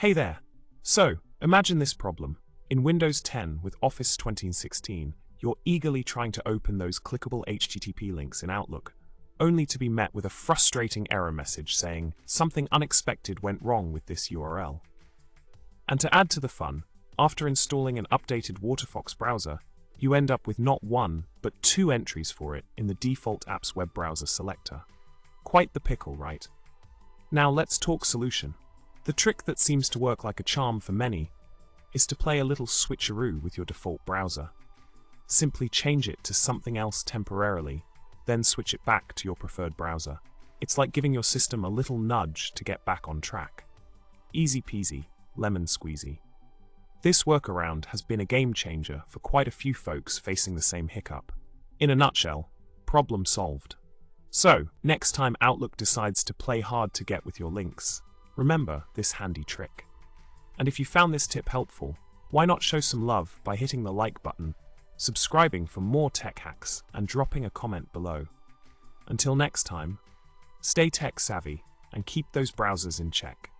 Hey there! So, imagine this problem. In Windows 10 with Office 2016, you're eagerly trying to open those clickable HTTP links in Outlook, only to be met with a frustrating error message saying something unexpected went wrong with this URL. And to add to the fun, after installing an updated firefox browser, you end up with not one, but two entries for it in the default app's web browser selector. Quite the pickle, right? Now let's talk solution. The trick that seems to work like a charm for many is to play a little switcheroo with your default browser. Simply change it to something else temporarily, then switch it back to your preferred browser. It's like giving your system a little nudge to get back on track. Easy peasy, lemon squeezy. This workaround has been a game changer for quite a few folks facing the same hiccup. In a nutshell, problem solved. So, next time Outlook decides to play hard to get with your links, remember this handy trick. And if you found this tip helpful, why not show some love by hitting the like button, subscribing for more tech hacks, and dropping a comment below. Until next time, stay tech savvy and keep those browsers in check.